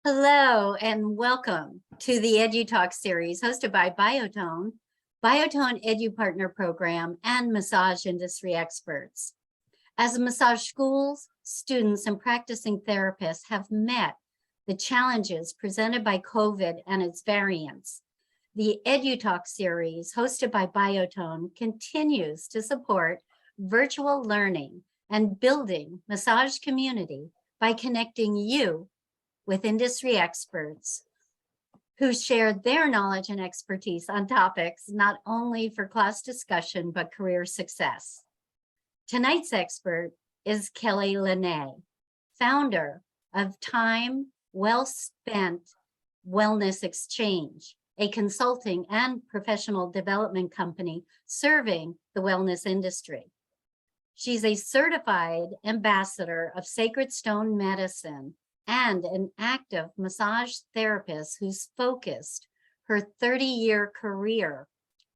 Hello and welcome to the EduTalk series hosted by Biotone Edu Partner Program, and massage industry experts. As massage schools, students, and practicing therapists have met the challenges presented by COVID and its variants, the EduTalk series hosted by Biotone continues to support virtual learning and building massage community by connecting you with industry experts who share their knowledge and expertise on topics not only for class discussion, but career success. Tonight's expert is Kelli Lineage, founder of Time Well Spent Wellness Exchange, a consulting and professional development company serving the wellness industry. She's a certified ambassador of Sacred Stone Medicine and an active massage therapist who's focused her 30-year career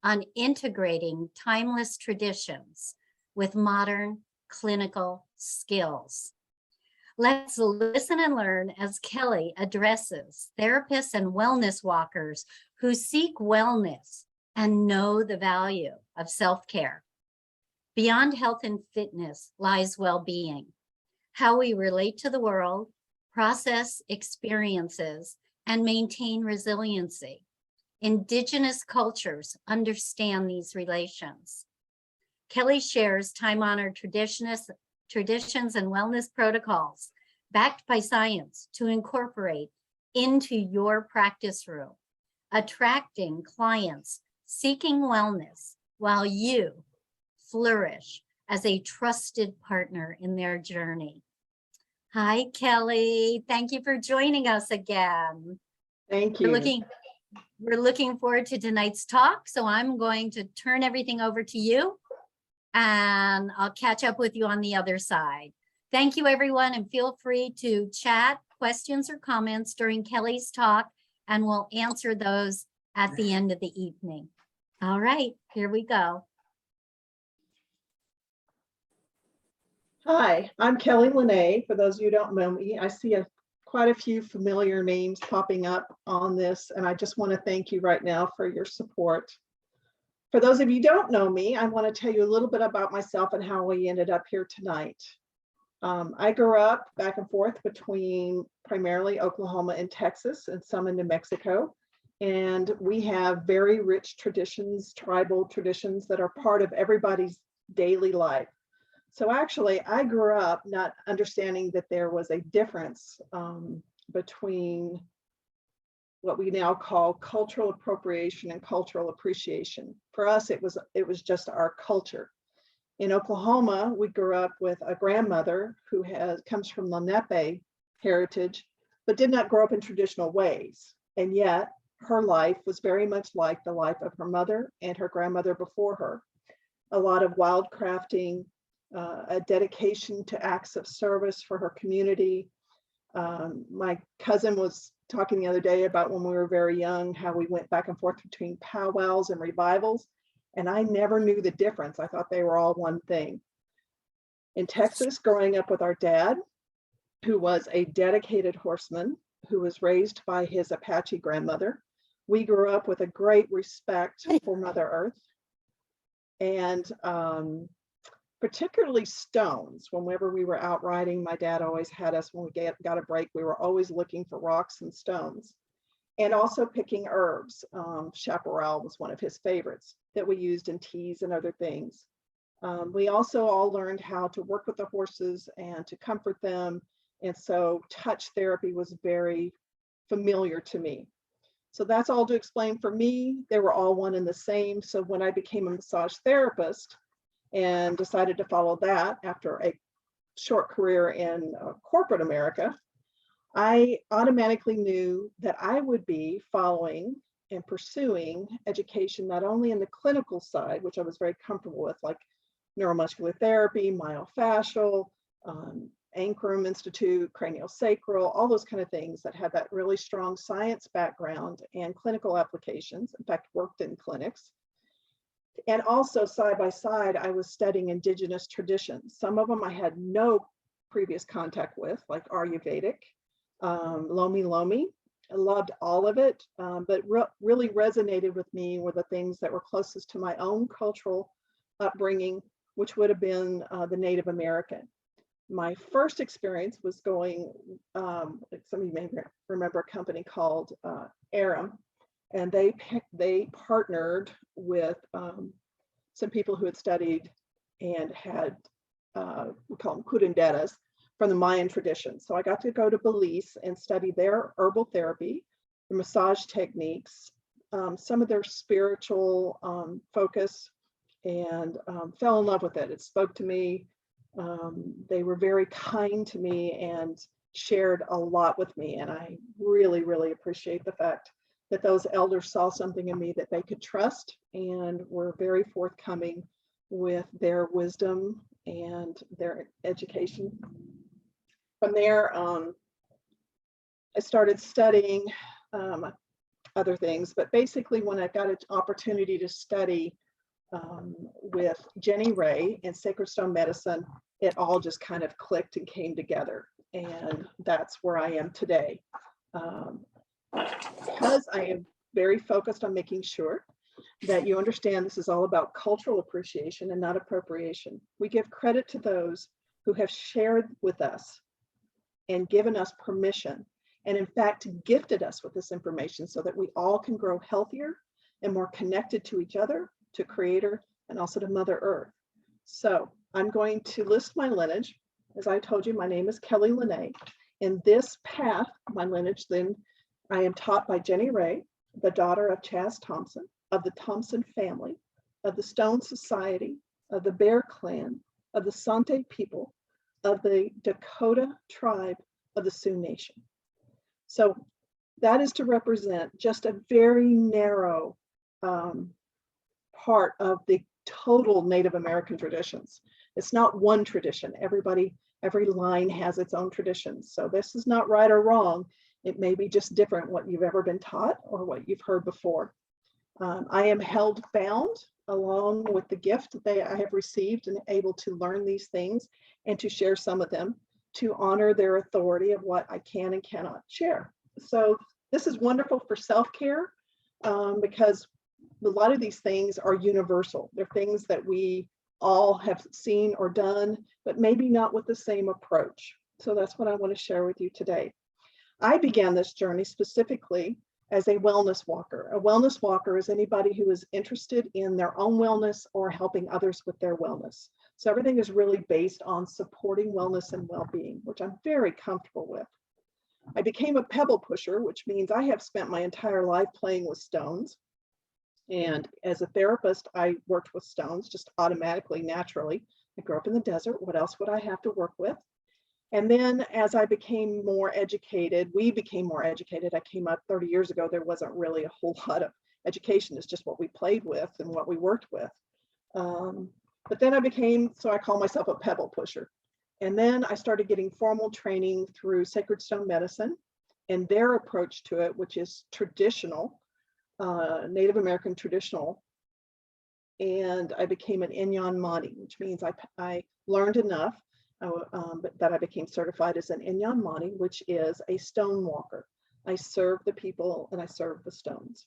on integrating timeless traditions with modern clinical skills. Let's listen and learn as Kelli addresses therapists and wellness walkers who seek wellness and know the value of self-care. Beyond health and fitness lies well-being, how we relate to the world, process experiences, and maintain resiliency. Indigenous cultures understand these relations. Kelli shares time-honored traditions and wellness protocols backed by science to incorporate into your practice room, attracting clients seeking wellness while you flourish as a trusted partner in their journey. Hi, Kelli. Thank you for joining us again. Thank you. We're looking forward to tonight's talk. So I'm going to turn everything over to you and I'll catch up with you on the other side. Thank you, everyone. And feel free to chat questions or comments during Kelli's talk, and we'll answer those at the end of the evening. All right, here we go. Hi, I'm Kelli Lineage. For those of you who don't know me, I see quite a few familiar names popping up on this, and I just want to thank you right now for your support. For those of you who don't know me, I want to tell you a little bit about myself and how we ended up here tonight. I grew up back and forth between primarily Oklahoma and Texas and some in New Mexico. And we have very rich traditions, tribal traditions that are part of everybody's daily life. So actually, I grew up not understanding that there was a difference between what we now call cultural appropriation and cultural appreciation. For us, it was just our culture. In Oklahoma, we grew up with a grandmother who comes from Lenape heritage, but did not grow up in traditional ways. And yet, her life was very much like the life of her mother and her grandmother before her. A lot of wild crafting, a dedication to acts of service for her community. My cousin was talking the other day about when we were very young, how we went back and forth between powwows and revivals, and I never knew the difference. I thought they were all one thing. In Texas, growing up with our dad, who was a dedicated horseman, who was raised by his Apache grandmother, we grew up with a great respect for Mother Earth, and particularly stones. Whenever we were out riding, my dad always had us, when we got a break, we were always looking for rocks and stones. And also picking herbs. Chaparral was one of his favorites that we used in teas and other things. We also all learned how to work with the horses and to comfort them. And so touch therapy was very familiar to me. So that's all to explain for me. They were all one and the same. So when I became a massage therapist, and decided to follow that after a short career in corporate America, I automatically knew that I would be following and pursuing education, not only in the clinical side, which I was very comfortable with, like neuromuscular therapy, myofascial, Ankrum Institute, craniosacral, all those kind of things that had that really strong science background and clinical applications. In fact, worked in clinics. And also side by side, I was studying indigenous traditions. Some of them I had no previous contact with, like Ayurvedic, Lomi Lomi. I loved all of it, but really resonated with me were the things that were closest to my own cultural upbringing, which would have been the Native American. My first experience was going, some of you may remember a company called Aram, and they partnered with some people who had studied and had, we call them curanderas, from the Mayan tradition. So I got to go to Belize and study their herbal therapy, the massage techniques, some of their spiritual focus, and fell in love with it. It spoke to me. They were very kind to me and shared a lot with me. And I really, really appreciate the fact that those elders saw something in me that they could trust and were very forthcoming with their wisdom and their education. From there, I started studying other things, but basically when I got an opportunity to study with Jenny Ray in Sacred Stone Medicine, it all just kind of clicked and came together. And that's where I am today. Because I am very focused on making sure that you understand this is all about cultural appreciation and not appropriation. We give credit to those who have shared with us and given us permission, and in fact gifted us with this information so that we all can grow healthier and more connected to each other, to Creator, and also to Mother Earth. So I'm going to list my lineage. As I told you, my name is Kelli Lene. In this path, my lineage, then I am taught by Jenny Ray, the daughter of Chaz Thompson, of the Thompson family, of the Stone Society, of the Bear Clan, of the Sante people, of the Dakota tribe of the Sioux Nation. So that is to represent just a very narrow part of the total Native American traditions. It's not one tradition. Every line has its own traditions. So this is not right or wrong. It may be just different what you've ever been taught or what you've heard before. I am held bound along with the gift that I have received and able to learn these things and to share some of them to honor their authority of what I can and cannot share. So this is wonderful for self-care because a lot of these things are universal. They're things that we all have seen or done, but maybe not with the same approach. So that's what I want to share with you today. I began this journey specifically as a wellness walker. A wellness walker is anybody who is interested in their own wellness or helping others with their wellness. So everything is really based on supporting wellness and well-being, which I'm very comfortable with. I became a pebble pusher, which means I have spent my entire life playing with stones. And as a therapist, I worked with stones just automatically, naturally. I grew up in the desert. What else would I have to work with? And then as I became more educated, we became more educated. I came up 30 years ago, there wasn't really a whole lot of education. It's just what we played with and what we worked with. But then so I call myself a pebble pusher. And then I started getting formal training through Sacred Stone Medicine and their approach to it, which is traditional, Native American traditional. And I became an Inyan Mani, which means I learned enough that I became certified as an Inyan Mani, which is a stone walker. I serve the people and I serve the stones.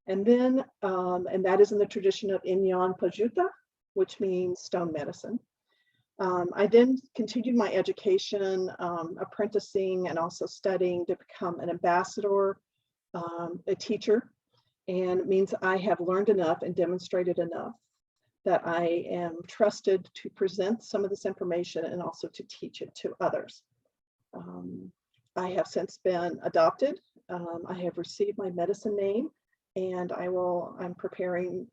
And then, and that is in the tradition of Inyan Pajuta, which means stone medicine. I then continued my education, apprenticing and also studying to become an ambassador, a teacher, and it means I have learned enough and demonstrated enough that I am trusted to present some of this information and also to teach it to others. I have since been adopted. I have received my medicine name, and I'm preparing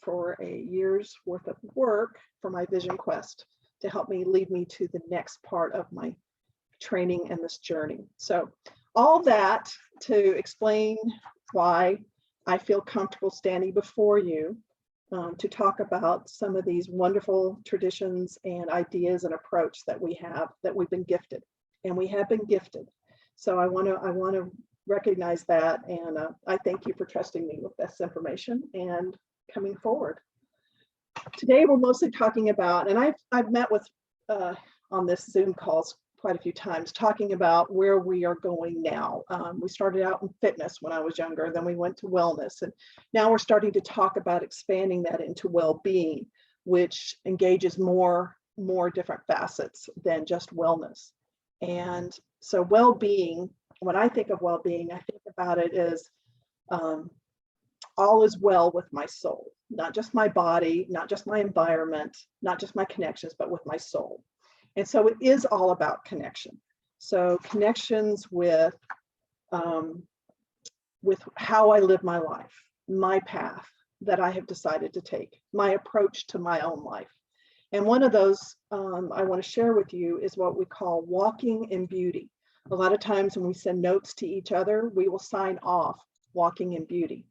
for a year's worth of work for my vision quest to help me lead me to the next part of my training and this journey. So all that to explain why I feel comfortable standing before you to talk about some of these wonderful traditions and ideas and approach that we have, that we've been gifted, and we have been gifted. So I want to recognize that, and I thank you for trusting me with this information and coming forward. Today we're mostly talking about, and I've met with on this Zoom calls quite a few times talking about where we are going now. We started out in fitness when I was younger, then we went to wellness, and now we're starting to talk about expanding that into well-being, which engages more different facets than just wellness. And so well-being, when I think of well-being, I think about it as all is well with my soul, not just my body, not just my environment, not just my connections, but with my soul. And so it is all about connection. So connections with how I live my life, my path that I have decided to take, my approach to my own life. And one of those I want to share with you is what we call walking in beauty. A lot of times when we send notes to each other, we will sign off walking in beauty.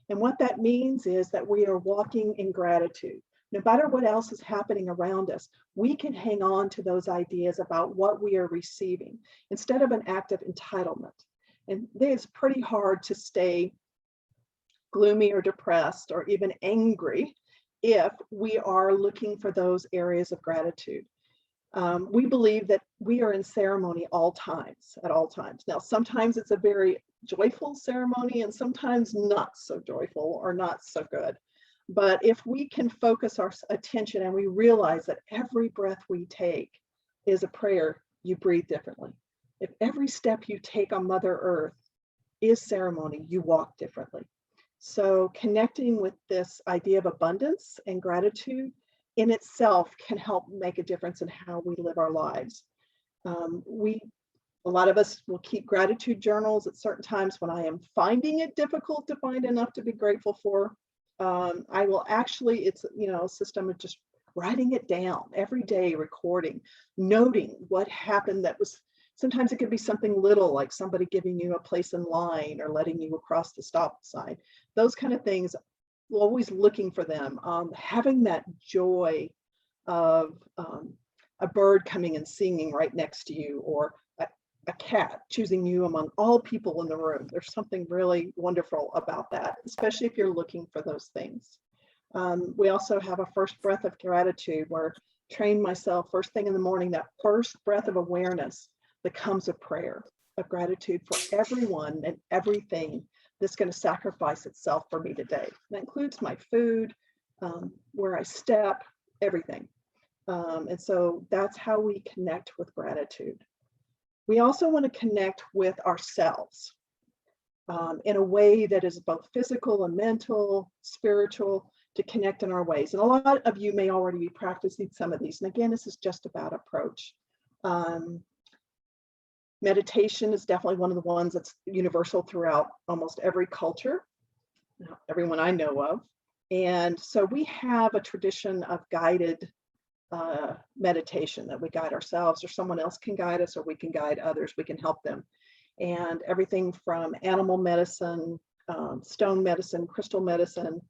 And what that means is that we are walking in gratitude. No matter what else is happening around us, we can hang on to those ideas about what we are receiving instead of an act of entitlement. And it's pretty hard to stay gloomy or depressed or even angry if we are looking for those areas of gratitude. We believe that we are in ceremony at all times. Now, sometimes it's a very joyful ceremony and sometimes not so joyful or not so good. But if we can focus our attention and we realize that every breath we take is a prayer, you breathe differently. If every step you take on Mother Earth is ceremony, you walk differently. So connecting with this idea of abundance and gratitude in itself can help make a difference in how we live our lives. A lot of us will keep gratitude journals at certain times when I am finding it difficult to find enough to be grateful for. I will actually, it's, a system of just writing it down every day, recording, noting what happened that was, sometimes it could be something little like somebody giving you a place in line or letting you across the stop sign. Those kind of things, always looking for them. Having that joy of a bird coming and singing right next to you, or a cat choosing you among all people in the room. There's something really wonderful about that, especially if you're looking for those things. We also have a first breath of gratitude where I train myself first thing in the morning, that first breath of awareness becomes a prayer of gratitude for everyone and everything that's going to sacrifice itself for me today. That includes my food, where I step, everything. And so that's how we connect with gratitude. We also want to connect with ourselves in a way that is both physical and mental, spiritual, to connect in our ways. And a lot of you may already be practicing some of these. And again, this is just about approach. Meditation is definitely one of the ones that's universal throughout almost every culture, everyone I know of. And so we have a tradition of guided meditation that we guide ourselves, or someone else can guide us, or we can guide others, we can help them. And everything from animal medicine, stone medicine, crystal medicine,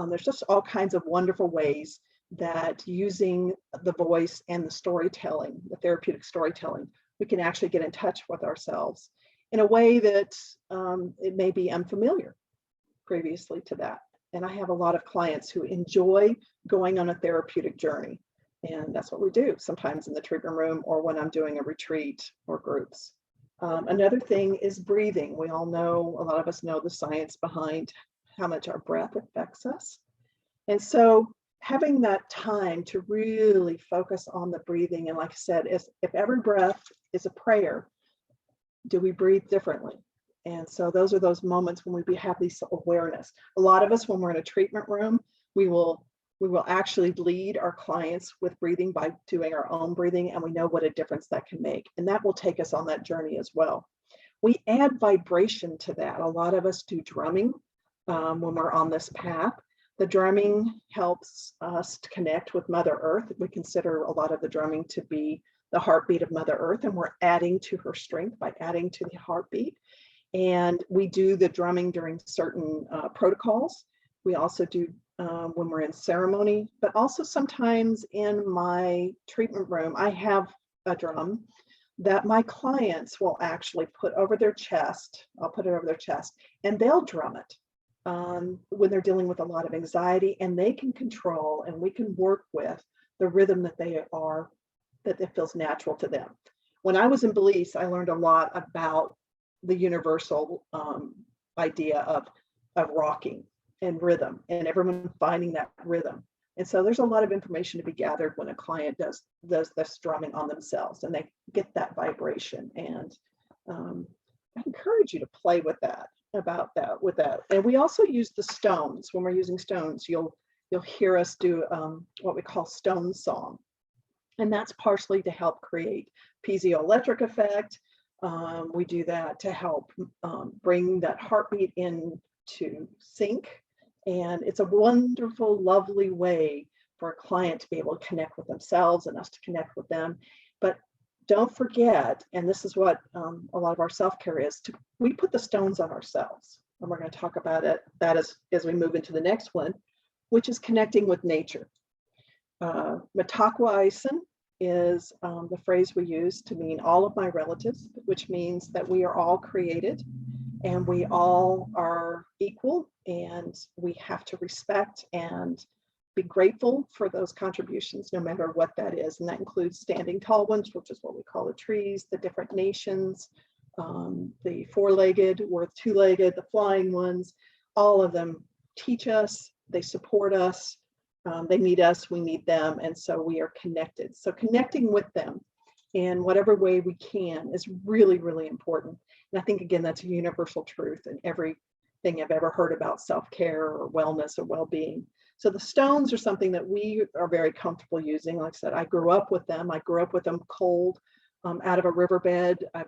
there's just all kinds of wonderful ways that using the voice and the storytelling, the therapeutic storytelling, we can actually get in touch with ourselves in a way that it may be unfamiliar previously to that. And I have a lot of clients who enjoy going on a therapeutic journey. And that's what we do sometimes in the treatment room or when I'm doing a retreat or groups. Another thing is breathing. We all know, a lot of us know the science behind how much our breath affects us. And so having that time to really focus on the breathing, and like I said, if every breath is a prayer, do we breathe differently? And so those are those moments when we have this awareness. A lot of us, when we're in a treatment room, we will actually lead our clients with breathing by doing our own breathing, and we know what a difference that can make. And that will take us on that journey as well. We add vibration to that. A lot of us do drumming when we're on this path. The drumming helps us to connect with Mother Earth. We consider a lot of the drumming to be the heartbeat of Mother Earth, and we're adding to her strength by adding to the heartbeat. And we do the drumming during certain protocols. We also do when we're in ceremony, but also sometimes in my treatment room, I have a drum that my clients will actually put over their chest. I'll put it over their chest and they'll drum it when they're dealing with a lot of anxiety, and they can control and we can work with the rhythm that it feels natural to them. when I was in Belize, I learned a lot about the universal idea of rocking and rhythm, and everyone finding that rhythm. And so there's a lot of information to be gathered when a client does this drumming on themselves and they get that vibration. And I encourage you to play with that, with that. And we also use the stones. When we're using stones, you'll hear us do what we call stone song. And that's partially to help create piezoelectric effect. We do that to help bring that heartbeat into sync. And it's a wonderful, lovely way for a client to be able to connect with themselves and us to connect with them. But don't forget, and this is what a lot of our self-care is, we put the stones on ourselves. And we're going to talk about that as we move into the next one, which is connecting with nature. Mitakwa'isen is the phrase we use to mean all of my relatives, which means that we are all created and we all are equal, and we have to respect and be grateful for those contributions, no matter what that is. And that includes standing tall ones, which is what we call the trees, the different nations, the four-legged or two-legged, the flying ones. All of them teach us, they support us, they need us, we need them, and so we are connected. So connecting with them in whatever way we can is really, really important. And I think, again, that's a universal truth in everything I've ever heard about self-care or wellness or well-being. So the stones are something that we are very comfortable using. Like I said, I grew up with them. I grew up with them cold out of a riverbed. I've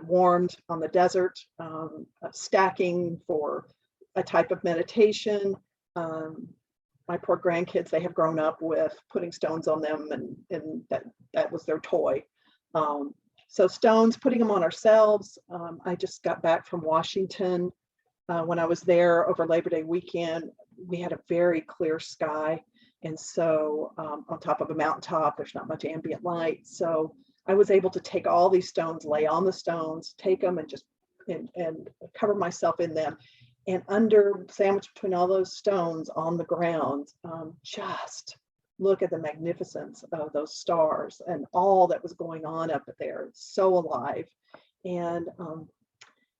warmed on the desert, stacking for a type of meditation. My poor grandkids, they have grown up with putting stones on them, and that was their toy. So stones, putting them on ourselves. I just got back from Washington. When I was there over Labor Day weekend, we had a very clear sky. And so on top of a mountaintop, there's not much ambient light. So I was able to take all these stones, lay on the stones, take them and just and cover myself in them. And sandwiched between all those stones on the ground, just look at the magnificence of those stars and all that was going on up there. It's so alive. And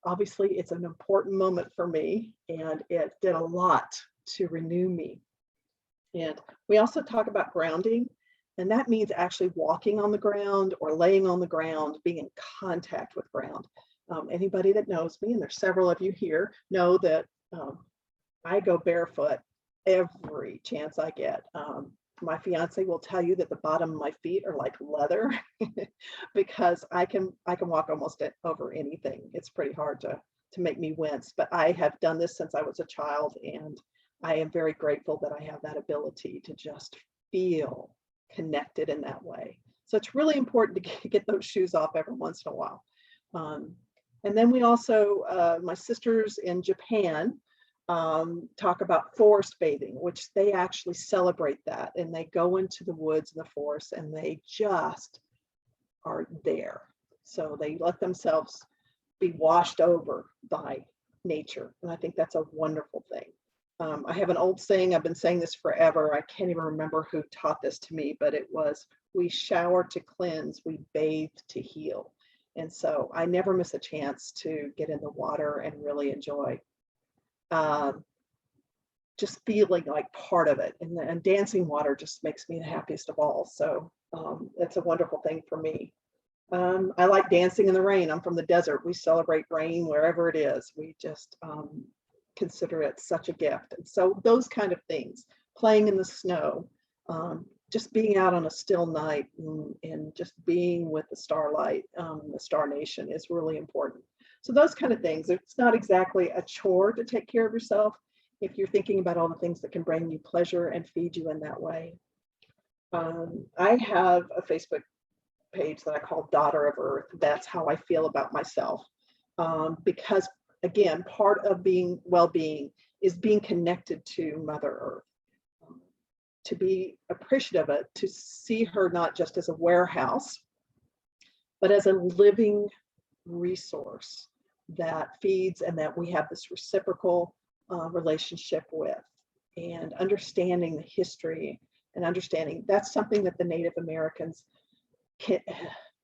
obviously it's an important moment for me, and it did a lot to renew me. And we also talk about grounding, and that means actually walking on the ground or laying on the ground, being in contact with ground. Anybody that knows me, and there's several of you here, know that I go barefoot every chance I get. My fiance will tell you that the bottom of my feet are like leather because I can walk almost over anything. It's pretty hard to make me wince, but I have done this since I was a child, and I am very grateful that I have that ability to just feel connected in that way. So it's really important to get those shoes off every once in a while. And then we also, my sisters in Japan talk about forest bathing, which they actually celebrate that, and they go into the woods and the forest and they just are there. So they let themselves be washed over by nature. And I think that's a wonderful thing. I have an old saying, I've been saying this forever. I can't even remember who taught this to me, but it was, we shower to cleanse, we bathe to heal. And so I never miss a chance to get in the water and really enjoy just feeling like part of it. And dancing water just makes me the happiest of all. So it's a wonderful thing for me. I like dancing in the rain. I'm from the desert. We celebrate rain wherever it is. We just consider it such a gift. And so those kind of things, playing in the snow, just being out on a still night and just being with the starlight, the star nation is really important. So those kind of things. It's not exactly a chore to take care of yourself if you're thinking about all the things that can bring you pleasure and feed you in that way. I have a Facebook page that I call Daughter of Earth. That's how I feel about myself. Because again, part of being well-being is being connected to Mother Earth. To be appreciative of it, to see her not just as a warehouse, but as a living resource that feeds and that we have this reciprocal relationship with, and understanding the history and understanding that's something that the Native Americans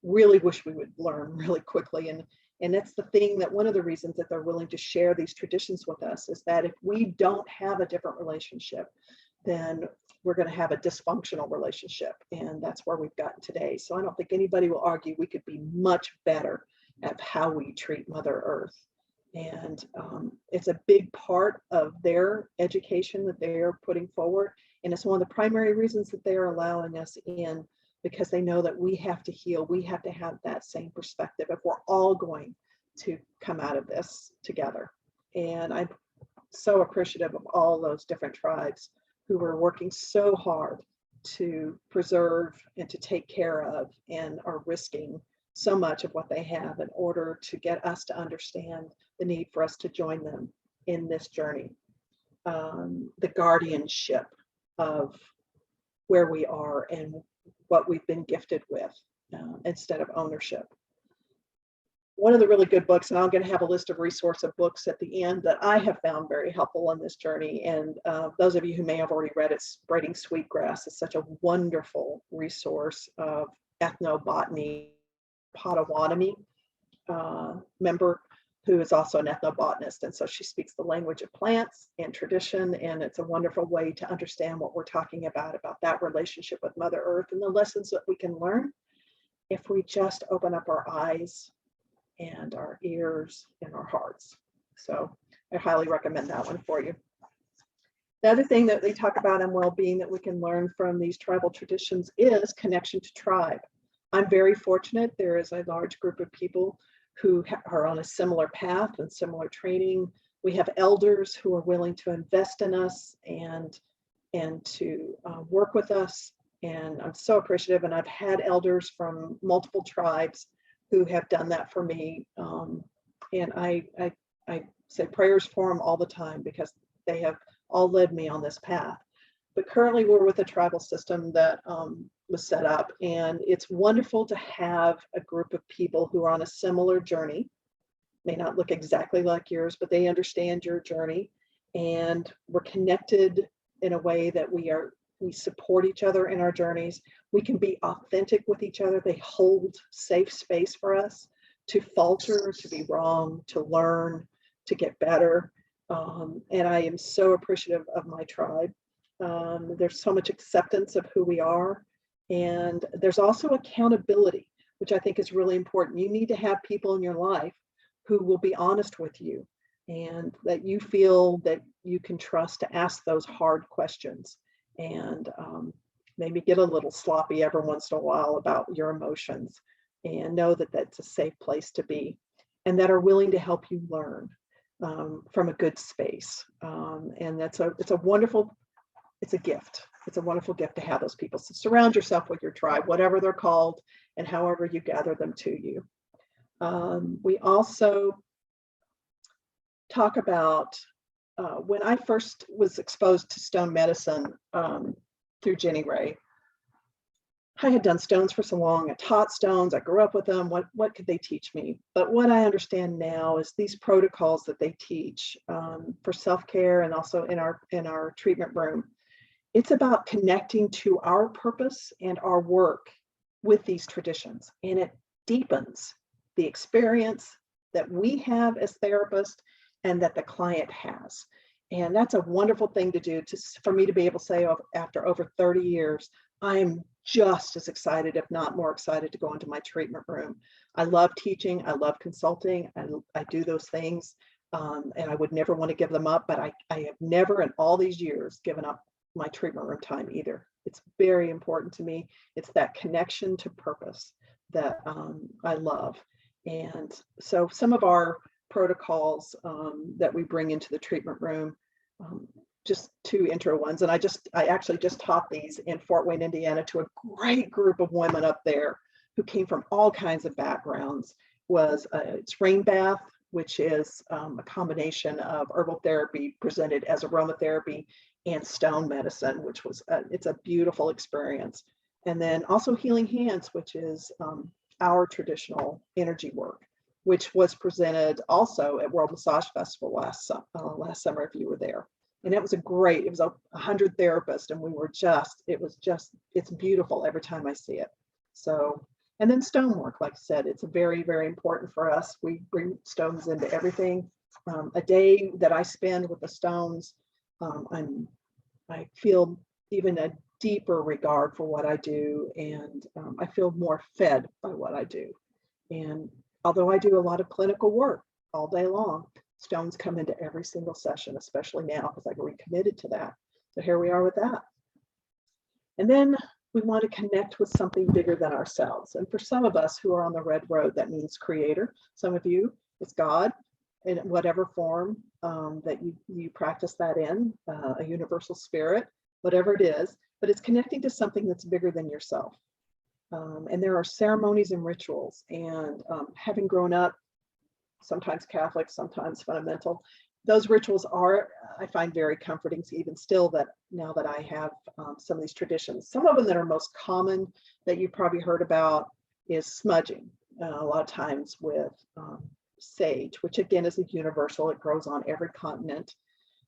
really wish we would learn really quickly. And that's the thing, that one of the reasons that they're willing to share these traditions with us is that if we don't have a different relationship, then we're going to have a dysfunctional relationship. And that's where we've gotten today. So I don't think anybody will argue we could be much better at how we treat Mother Earth. And it's a big part of their education that they're putting forward. And it's one of the primary reasons that they are allowing us in, because they know that we have to heal. We have to have that same perspective if we're all going to come out of this together. And I'm so appreciative of all those different tribes who are working so hard to preserve and to take care of, and are risking so much of what they have in order to get us to understand the need for us to join them in this journey. The guardianship of where we are and what we've been gifted with, instead of ownership. One of the really good books, and I'm going to have a list of resource of books at the end that I have found very helpful on this journey. And those of you who may have already read it, Spreading Sweetgrass is such a wonderful resource of ethnobotany. Potawatomi member who is also an ethnobotanist. And so she speaks the language of plants and tradition. And it's a wonderful way to understand what we're talking about that relationship with Mother Earth and the lessons that we can learn if we just open up our eyes and our ears and our hearts. So I highly recommend that one for you. The other thing that they talk about in well-being that we can learn from these tribal traditions is connection to tribe. I'm very fortunate. There is a large group of people who are on a similar path and similar training. We have elders who are willing to invest in us and to work with us. And I'm so appreciative. And I've had elders from multiple tribes who have done that for me. And I say prayers for them all the time, because they have all led me on this path. But currently we're with a tribal system that was set up, and it's wonderful to have a group of people who are on a similar journey. May not look exactly like yours, but they understand your journey, and we're connected in a way that we support each other in our journeys. We can be authentic with each other. They hold safe space for us to falter, to be wrong, to learn, to get better. And I am so appreciative of my tribe. There's so much acceptance of who we are. And there's also accountability, which I think is really important. You need to have people in your life who will be honest with you, and that you feel that you can trust to ask those hard questions, and maybe get a little sloppy every once in a while about your emotions, and know that that's a safe place to be, and that are willing to help you learn from a good space. And it's a wonderful, it's a gift. It's a wonderful gift to have those people. So surround yourself with your tribe, whatever they're called, and however you gather them to you. We also talk about when I first was exposed to stone medicine through Jenny Ray. I had done stones for so long. I taught stones. I grew up with them. What could they teach me? But what I understand now is these protocols that they teach for self-care, and also in our treatment room. It's about connecting to our purpose and our work with these traditions, and it deepens the experience that we have as therapists and that the client has. And that's a wonderful thing to do, for me to be able to say, after over 30 years, I'm just as excited, if not more excited, to go into my treatment room. I love teaching. I love consulting. I do those things, and I would never want to give them up, but I have never in all these years given up my treatment room time either. It's very important to me. It's that connection to purpose that I love. And so some of our protocols that we bring into the treatment room, just two intro ones. And I actually just taught these in Fort Wayne, Indiana, to a great group of women up there who came from all kinds of backgrounds. It's rain bath, which is a combination of herbal therapy presented as aromatherapy and stone medicine, which was it's a beautiful experience. And then also healing hands, which is our traditional energy work, which was presented also at World Massage Festival last summer, if you were there. And it was it was 100 therapists, and it's beautiful every time I see it. So And then stonework, like I said, it's very, very important for us. We bring stones into everything. A day that I spend with the stones, I feel even a deeper regard for what I do, and I feel more fed by what I do. And although I do a lot of clinical work all day long, stones come into every single session, especially now because I've recommitted to that. So here we are with that. And then we want to connect with something bigger than ourselves. And for some of us who are on the red road, that means creator. Some of you, it's God in whatever form that you practice that in, a universal spirit, whatever it is, but it's connecting to something that's bigger than yourself. And there are ceremonies and rituals, and having grown up, sometimes Catholic, sometimes fundamental, those rituals are, I find, very comforting, even still, that now that I have some of these traditions. Some of them that are most common that you've probably heard about is smudging, a lot of times with sage, which again is a universal, it grows on every continent.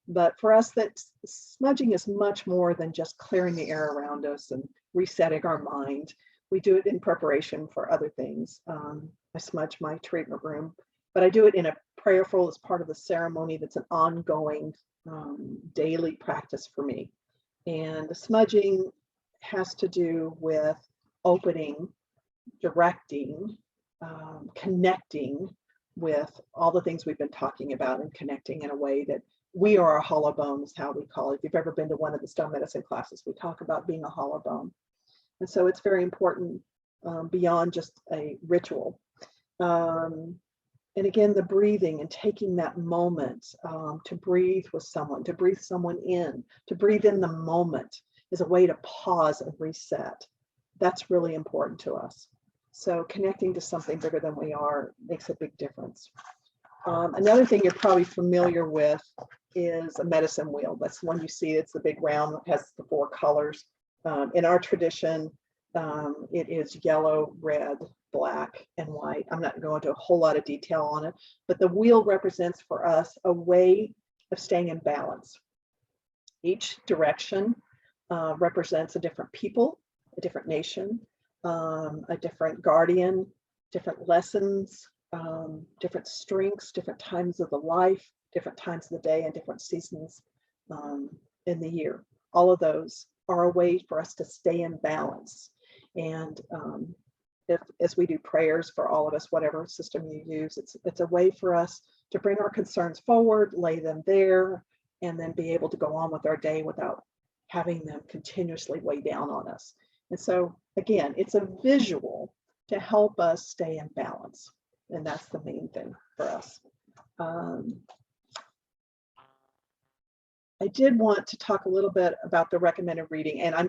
But for us, that smudging is much more than just clearing the air around us and resetting our mind. We do it in preparation for other things. I smudge my treatment room, but I do it in a prayerful as part of the ceremony that's an ongoing daily practice for me. And the smudging has to do with opening, directing, connecting with all the things we've been talking about, and connecting in a way that we are a hollow bone is how we call it. If you've ever been to one of the stone medicine classes, we talk about being a hollow bone. And so it's very important beyond just a ritual. And again, the breathing and taking that moment to breathe with someone, to breathe someone in, to breathe in the moment is a way to pause and reset. That's really important to us. So connecting to something bigger than we are makes a big difference. Another thing you're probably familiar with is a medicine wheel. That's the one you see. It's the big round that has the 4 colors. In our tradition, it is yellow, red, black, and white. I'm not going into a whole lot of detail on it, but the wheel represents for us a way of staying in balance. Each direction represents a different people, a different nation, a different guardian, different lessons, different strengths, different times of the life, different times of the day, and different seasons in the year. All of those are a way for us to stay in balance. And as we do prayers for all of us, whatever system you use, it's a way for us to bring our concerns forward, lay them there, and then be able to go on with our day without having them continuously weigh down on us. And so again, it's a visual to help us stay in balance. And that's the main thing for us. I did want to talk a little bit about the recommended reading, and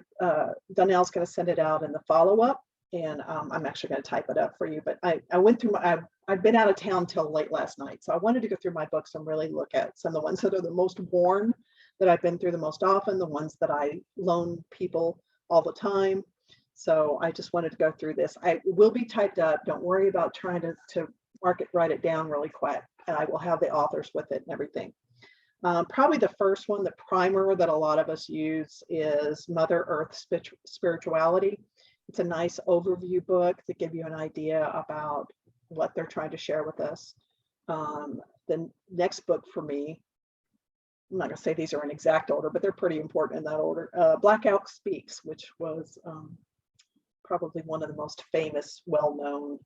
Donnell's going to send it out in the follow-up, and I'm actually going to type it up for you. But I went through I've been out of town till late last night, so I wanted to go through my books and really look at some of the ones that are the most worn, that I've been through the most often, the ones that I loan people all the time. So I just wanted to go through this. I will be typed up. Don't worry about trying to write it down really quick, and I will have the authors with it and everything. Probably the first one, the primer that a lot of us use, is Mother Earth Spirituality. It's a nice overview book to give you an idea about what they're trying to share with us. The next book for me, I'm not going to say these are in exact order, but they're pretty important in that order. Black Elk Speaks, which was probably one of the most famous, well-known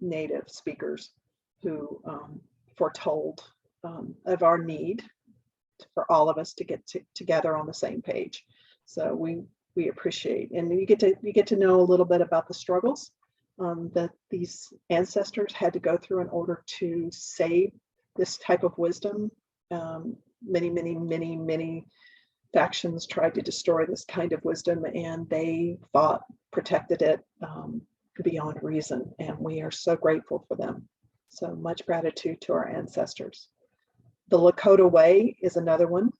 Native speakers who foretold of our need for all of us to get together on the same page. So we appreciate, and you get to know a little bit about the struggles that these ancestors had to go through in order to save this type of wisdom. Many factions tried to destroy this kind of wisdom, and they fought, protected it beyond reason, and we are so grateful for them. So much gratitude to our ancestors. The Lakota Way is another one.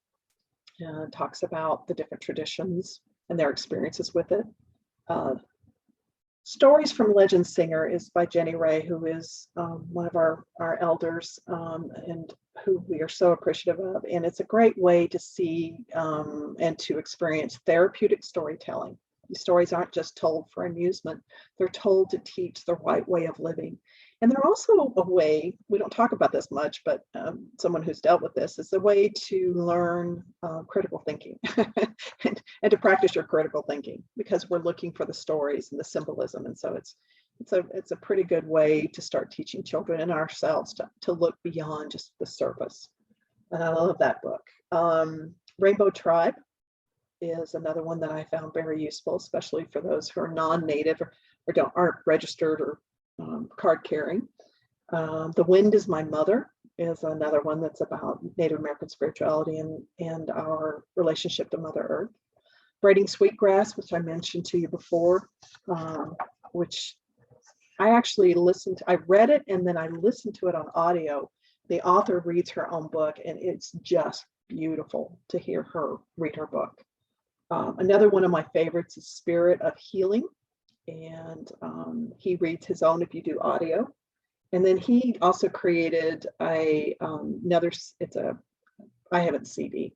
Talks about the different traditions and their experiences with it. Stories from Legend Singer is by Jenny Ray, who is one of our elders, and who we are so appreciative of. And it's a great way to see and to experience therapeutic storytelling. These stories aren't just told for amusement. They're told to teach the right way of living. And they're also a way, we don't talk about this much, but someone who's dealt with this, is a way to learn critical thinking and to practice your critical thinking, because we're looking for the stories and the symbolism. And so it's a pretty good way to start teaching children and ourselves to look beyond just the surface. And I love that book. Rainbow Tribe is another one that I found very useful, especially for those who are non-native or aren't registered or card carrying. The Wind is My Mother is another one that's about Native American spirituality and our relationship to Mother Earth. Braiding Sweetgrass, which I mentioned to you before, which I actually listened to. I read it and then I listened to it on audio. The author reads her own book, and it's just beautiful to hear her read her book. Another one of my favorites is Spirit of Healing, and he reads his own if you do audio. And then he also created I have it CD,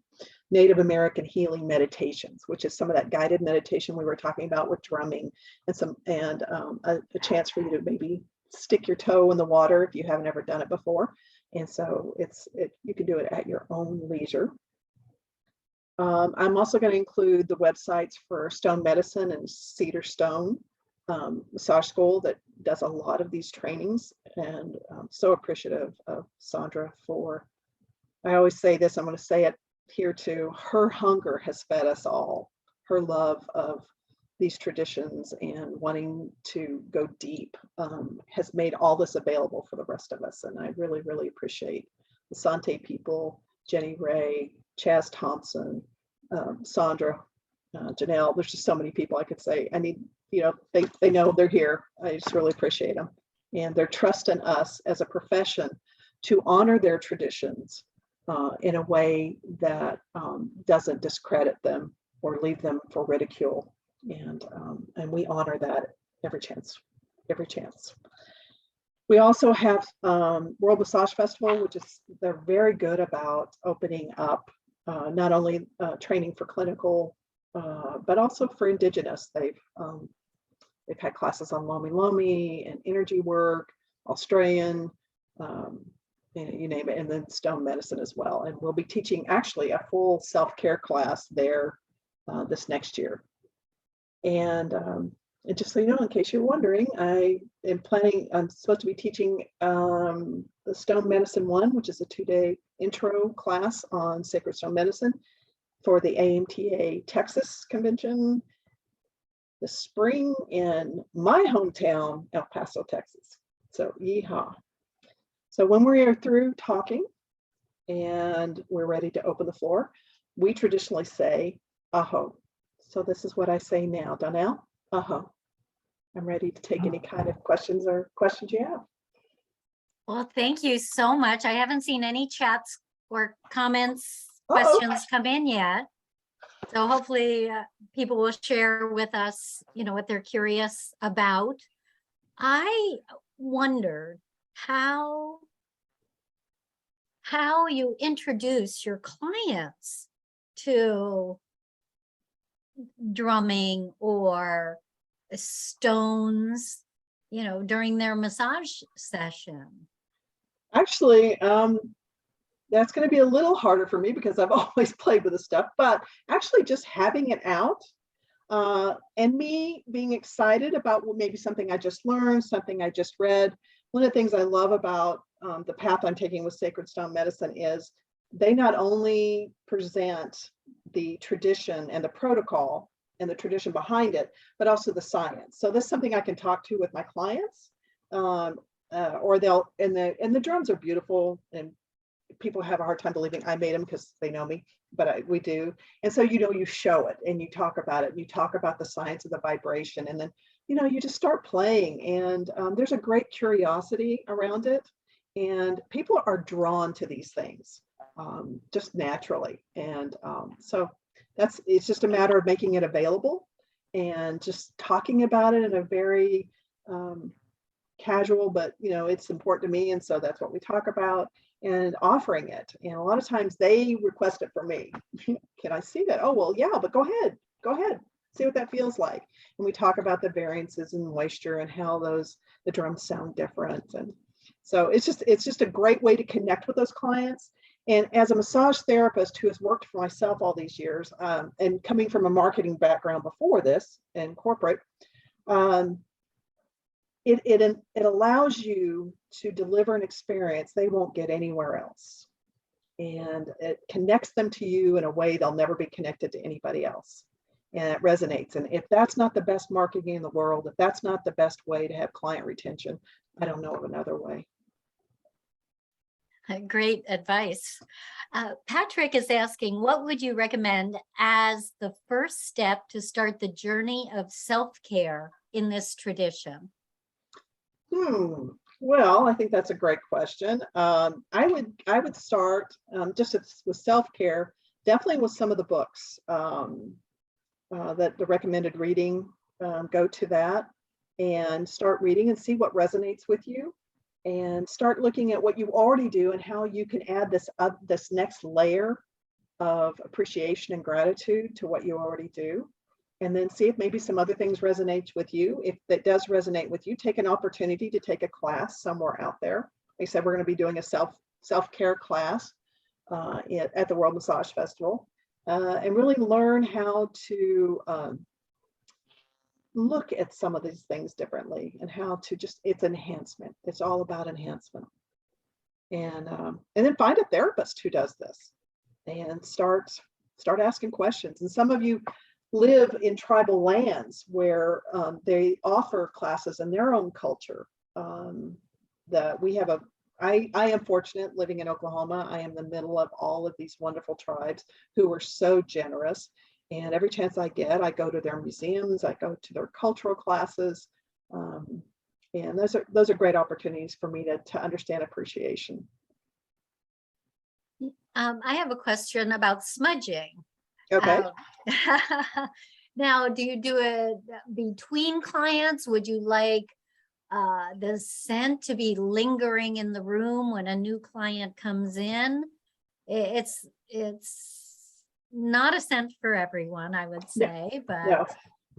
Native American Healing Meditations, which is some of that guided meditation we were talking about with drumming, and a chance for you to maybe stick your toe in the water if you haven't ever done it before. And so you can do it at your own leisure. I'm also going to include the websites for Stone Medicine and Cedar Stone Massage School that does a lot of these trainings, and I'm so appreciative of Sandra for, I always say this, I'm going to say it here too, her hunger has fed us all. Her love of these traditions and wanting to go deep has made all this available for the rest of us. And I really, really appreciate the Sante people, Jenny Ray, Chaz Thompson, Sandra, Janelle. There's just so many people I could say. I need, they know they're here. I just really appreciate them. And their trust in us as a profession to honor their traditions in a way that doesn't discredit them or leave them for ridicule. And we honor that every chance. We also have World Massage Festival, which is, they're very good about opening up not only training for clinical, but also for Indigenous. They've had classes on Lomi Lomi and energy work, Australian, you name it, and then stone medicine as well. And we'll be teaching actually a full self-care class there this next year. And just so you know, in case you're wondering, I'm supposed to be teaching the Stone Medicine 1, which is a 2-day intro class on sacred stone medicine for the AMTA Texas convention this spring in my hometown, El Paso, Texas. So yeehaw. So when we are through talking and we're ready to open the floor, we traditionally say, aho. So this is what I say now. Donnell, aho. I'm ready to take any kind of questions you have. Well, thank you so much. I haven't seen any chats or comments, questions come in yet. So hopefully people will share with us, what they're curious about. I wondered how you introduce your clients to drumming or stones, during their massage session. Actually, that's going to be a little harder for me because I've always played with this stuff, but actually just having it out and me being excited about maybe something I just learned, something I just read. One of the things I love about the path I'm taking with Sacred Stone Medicine is they not only present the tradition and the protocol and the tradition behind it, but also the science. So this is something I can talk to with my clients, or they'll, and the drums are beautiful, and people have a hard time believing I made them because they know me, but we do. And so, you show it and you talk about it, and you talk about the science of the vibration, and then, you just start playing, and there's a great curiosity around it, and people are drawn to these things just naturally. And so it's just a matter of making it available and just talking about it in a very casual, but it's important to me, and so that's what we talk about, and offering it. And a lot of times they request it from me. Can I see that? Oh, well, yeah, but go ahead. See what that feels like. And we talk about the variances in moisture and how the drums sound different. And so it's just a great way to connect with those clients. And as a massage therapist who has worked for myself all these years, and coming from a marketing background before this in corporate, it allows you to deliver an experience they won't get anywhere else. And it connects them to you in a way they'll never be connected to anybody else. And it resonates. And if that's not the best marketing in the world, if that's not the best way to have client retention, I don't know of another way. Great advice. Patrick is asking, what would you recommend as the first step to start the journey of self-care in this tradition? Well, I think that's a great question. I would start just with self-care, definitely with some of the books that the recommended reading, go to that and start reading and see what resonates with you, and start looking at what you already do and how you can add this next layer of appreciation and gratitude to what you already do. And then see if maybe some other things resonate with you. If that does resonate with you, take an opportunity to take a class somewhere out there. Like I said, we're going to be doing a self-care class at the World Massage Festival, and really learn how to look at some of these things differently, and how to it's enhancement. It's all about enhancement. And then find a therapist who does this and start asking questions. And some of you live in tribal lands where they offer classes in their own culture. I am fortunate living in Oklahoma. I am in the middle of all of these wonderful tribes who are so generous. And every chance I get, I go to their museums, I go to their cultural classes. And those are great opportunities for me to understand appreciation. I have a question about smudging. Okay. Now, do you do it between clients? Would you like the scent to be lingering in the room when a new client comes in? It's not a scent for everyone, I would say, but no.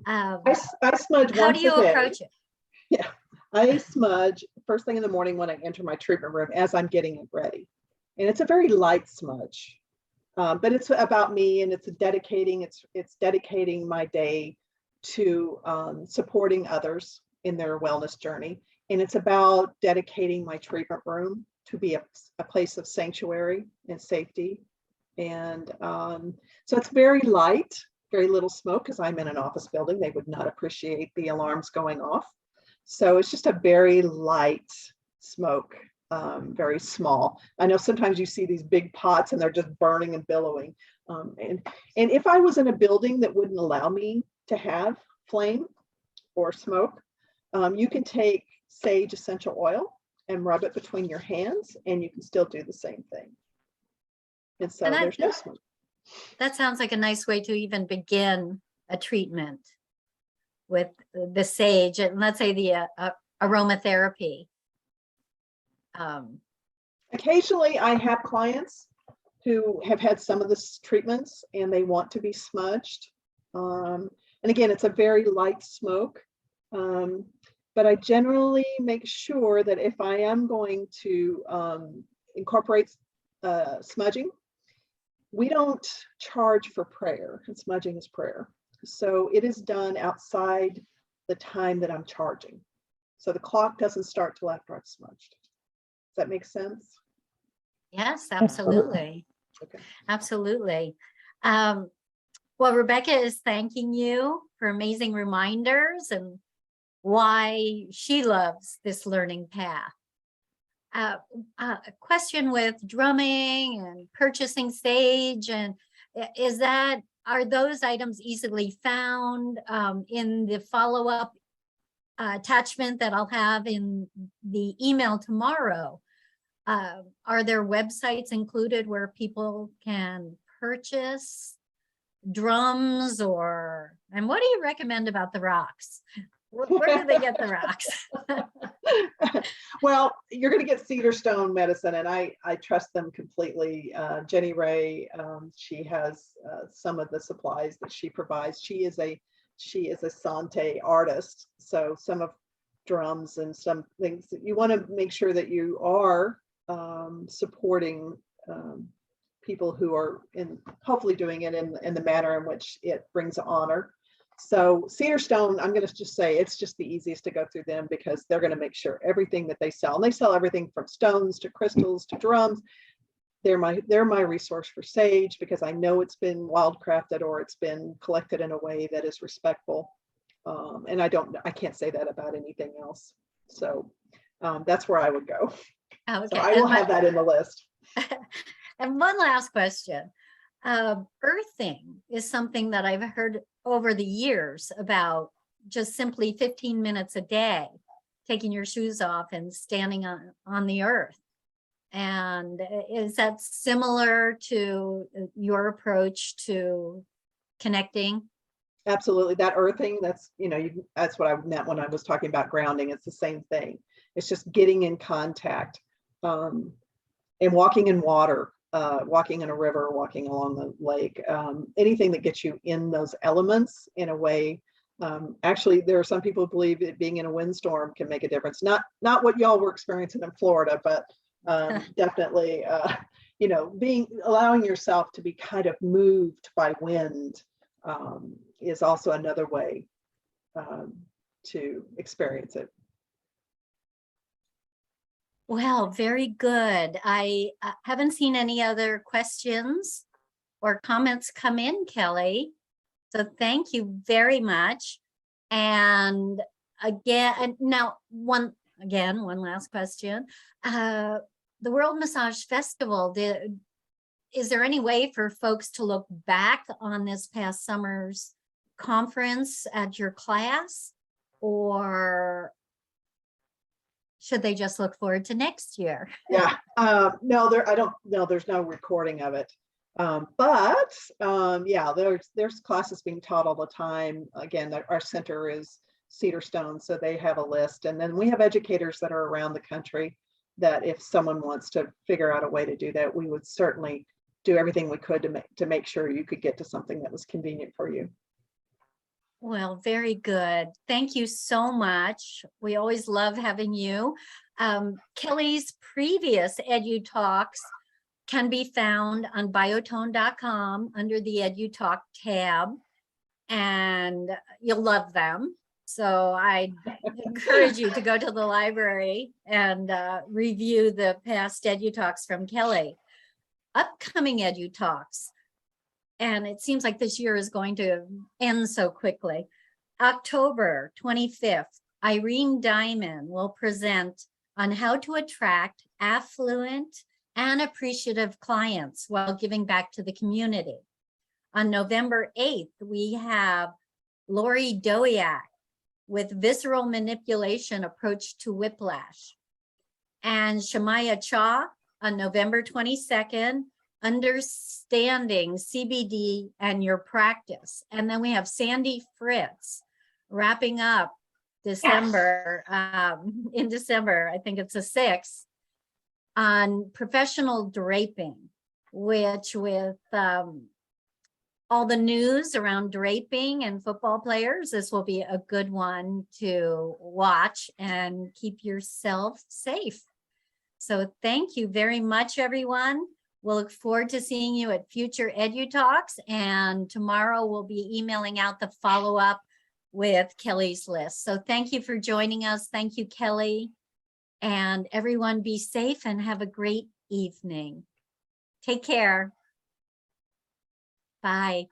I smudge how once do you a day. approach it? Yeah, I smudge first thing in the morning when I enter my treatment room as I'm getting it ready. And it's a very light smudge. But it's about me, and it's dedicating my day to supporting others in their wellness journey. And it's about dedicating my treatment room to be a place of sanctuary and safety. And so it's very light, very little smoke, because I'm in an office building. They would not appreciate the alarms going off. So it's just a very light smoke. Very small. I know sometimes you see these big pots and they're just burning and billowing. And if I was in a building that wouldn't allow me to have flame or smoke, you can take sage essential oil and rub it between your hands, and you can still do the same thing. And so there's no smoke. That sounds like a nice way to even begin a treatment with the sage, and let's say the aromatherapy. Occasionally I have clients who have had some of the treatments and they want to be smudged. And again, it's a very light smoke. But I generally make sure that if I am going to incorporate smudging, we don't charge for prayer, and smudging is prayer. So it is done outside the time that I'm charging. So the clock doesn't start till after I've smudged. Does that make sense? Yes, absolutely. Okay. Absolutely. Well, Rebecca is thanking you for amazing reminders and why she loves this learning path. A question with drumming and purchasing sage, and are those items easily found in the follow-up attachment that I'll have in the email tomorrow? Are there websites included where people can purchase drums, and what do you recommend about the rocks? Where do they get the rocks? Well, you're going to get cedar stone medicine, and I trust them completely. Jenny Ray, she has some of the supplies that she provides. She is a she is a Sante artist. So some of drums and some things that you want to make sure that you are supporting people who are hopefully doing it in the manner in which it brings honor. So Cedar Stone, I'm going to just say it's just the easiest to go through them because they're going to make sure everything that they sell, and they sell everything from stones to crystals to drums. They're my resource for sage because I know it's been wildcrafted or it's been collected in a way that is respectful. And I can't say that about anything else. So that's where I would go. Okay. So I will have that in the list. And one last question. Earthing is something that I've heard over the years about, just simply 15 minutes a day, taking your shoes off and standing on the earth. And is that similar to your approach to connecting? Absolutely. That earthing, that's, that's what I meant when I was talking about grounding. It's the same thing. It's just getting in contact and walking in water, walking in a river, walking along the lake, anything that gets you in those elements in a way. Actually, there are some people who believe that being in a windstorm can make a difference. Not what y'all were experiencing in Florida, but definitely, allowing yourself to be kind of moved by wind is also another way to experience it. Well, very good. I haven't seen any other questions or comments come in, Kelly. So thank you very much. And again, now one last question. The World Massage Festival, is there any way for folks to look back on this past summer's conference at your class, or should they just look forward to next year? Yeah, no, I don't know. There's no recording of it. But yeah, there's classes being taught all the time. Again, our center is Cedar Stone, so they have a list. And then we have educators that are around the country that if someone wants to figure out a way to do that, we would certainly do everything we could to make sure you could get to something that was convenient for you. Well, very good. Thank you so much. We always love having you. Kelly's previous Edu Talks can be found on biotone.com under the Edu Talk tab, and you'll love them. So I encourage you to go to the library and review the past Edu Talks from Kelly. Upcoming Edu Talks, and it seems like this year is going to end so quickly. October 25th, Irene Diamond will present on how to attract affluent and appreciative clients while giving back to the community. On November 8th, we have Lori Doiak with visceral manipulation approach to whiplash. And Shamaya Cha on November 22nd, understanding CBD and your practice. And then we have Sandy Fritz wrapping up December, in December, I think it's the 6th, on professional draping, which with all the news around draping and football players, this will be a good one to watch and keep yourself safe. So thank you very much, everyone. We'll look forward to seeing you at future Edu Talks, and tomorrow we'll be emailing out the follow-up with Kelly's list. So thank you for joining us. Thank you, Kelly. And everyone be safe and have a great evening. Take care. Bye.